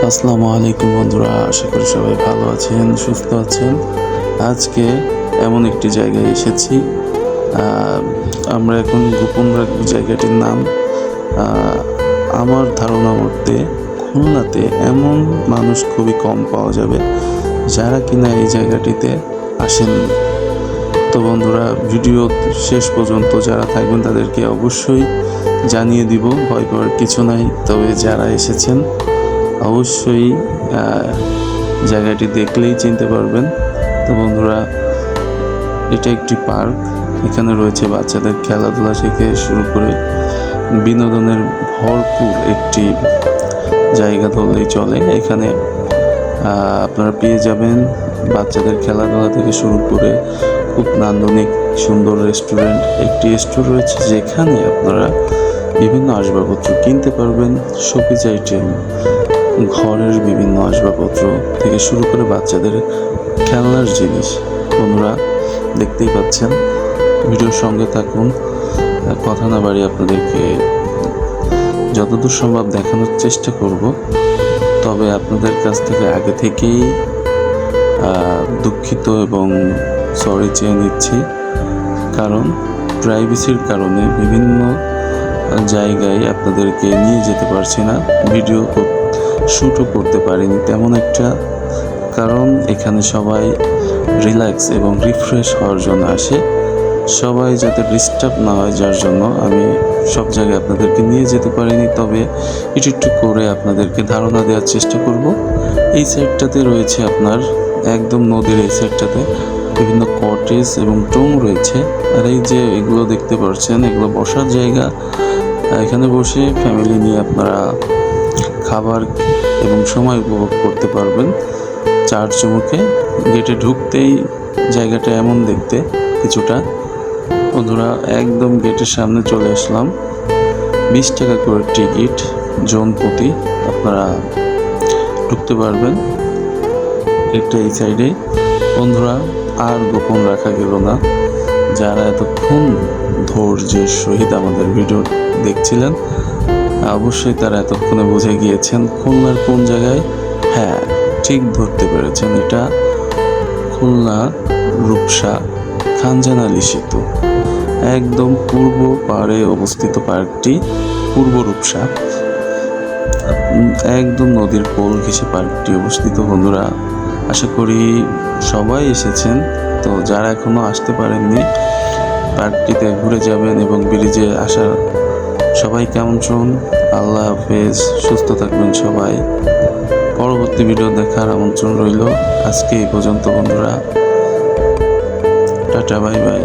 আসসালামু আলাইকুম বন্ধুরা, আশা করি সবাই ভালো আছেন, সুস্থ আছেন। আজকে এমন একটি জায়গায় এসেছি। আমরা এখন গোপন রাখব জায়গাটির নাম। আমার ধারণা মতে খুলনাতে এমন মানুষ খুবই কম পাওয়া যাবে যারা কিনা এই জায়গাটিতে আসেননি। তো বন্ধুরা, ভিডিও শেষ পর্যন্ত যারা থাকবেন তাদেরকে অবশ্যই জানিয়ে দিব, ভয় পাওয়ার কিছু নাই। তবে যারা এসেছেন অবশ্যই জায়গাটি দেখলেই চিনতে পারবেন। তো বন্ধুরা, এটা একটি পার্ক। এখানে রয়েছে বাচ্চাদের খেলাধুলা থেকে শুরু করে বিনোদনের ভরপুর একটি জায়গা ধরলেই চলে। এখানে আপনারা পেয়ে যাবেন বাচ্চাদের খেলাধুলা থেকে শুরু করে খুব নান্দনিক সুন্দর রেস্টুরেন্ট। একটি স্টোর রয়েছে যেখানে আপনারা বিভিন্ন আসবাবপত্র কিনতে পারবেন, শোপিস আইটেম, ঘরের বিভিন্ন আসবাবপত্র থেকে শুরু করে বাচ্চাদের খেলনার জিনিস। বন্ধুরা, দেখতেই পাচ্ছেন, ভিডিওর সঙ্গে থাকুন। কথা না বাড়িয়ে আপনাদেরকে যতদূর সম্ভব দেখানোর চেষ্টা করব। তবে আপনাদের কাছ থেকে আগে থেকেই দুঃখিত এবং সরি চেয়ে নিচ্ছি, কারণ প্রাইভেসির কারণে বিভিন্ন জায়গায় আপনাদেরকে নিয়ে যেতে পারছি না, ভিডিও শ্যুটও করতে পারিনি তেমন একটা। কারণ এখানে সবাই রিল্যাক্স এবং রিফ্রেশ হওয়ার জন্য আসে, সবাই যাতে ডিস্টার্ব না হয়, যার জন্য আমি সব জায়গায় আপনাদেরকে নিয়ে যেতে পারিনি। তবে একটু একটু করে আপনাদেরকে ধারণা দেওয়ার চেষ্টা করব। এই সাইডটাতে রয়েছে আপনার একদম নদীর এই সাইডটাতে বিভিন্ন কটেজ এবং টুম রয়েছে। আর এই যে এগুলো দেখতে পাচ্ছেন, এগুলো বসার জায়গা। এখানে বসে ফ্যামিলি নিয়ে আপনারা খাবার এবং সময় উপভোগ করতে পারবেন। চার চুমুকে গেটে ঢুকতেই জায়গাটা এমন দেখতে কিছুটা। বন্ধুরা, একদম গেটের সামনে চলে আসলাম। 20 টাকা করে টিকিট জন প্রতি, আপনারা ঢুকতে পারবেন। একটা এই সাইডে। বন্ধুরা, আর গোপন রাখা গেল না, যারা এতক্ষণ ধৈর্যের সহিত আমাদের ভিডিও দেখছিলেন অবশ্যই তারা এতক্ষণে বুঝে গিয়েছেন খুলনার কোন জায়গায়। হ্যাঁ, ঠিক ধরতে পেরেছেন, এটা খুলনা রূপসা খানজানালী সেতু একদম পূর্ব পাড়ে অবস্থিত পার্কটি। পূর্ব রূপসা একদম নদীর কোল ঘেঁষে পার্কটি অবস্থিত। বন্ধুরা, আশা করি সবাই এসেছেন। তো যারা এখনো আসতে পারেননি, পার্কটিতে ঘুরে যাবেন এবং ব্রিজে আসার সবাইকে আমন্ত্রণ। আল্লাহ হাফেজ, সুস্থ থাকবেন সবাই। পরবর্তী ভিডিও দেখার আমন্ত্রণ রইল। আজকে এই পর্যন্ত বন্ধুরা, টাটা, বাই বাই।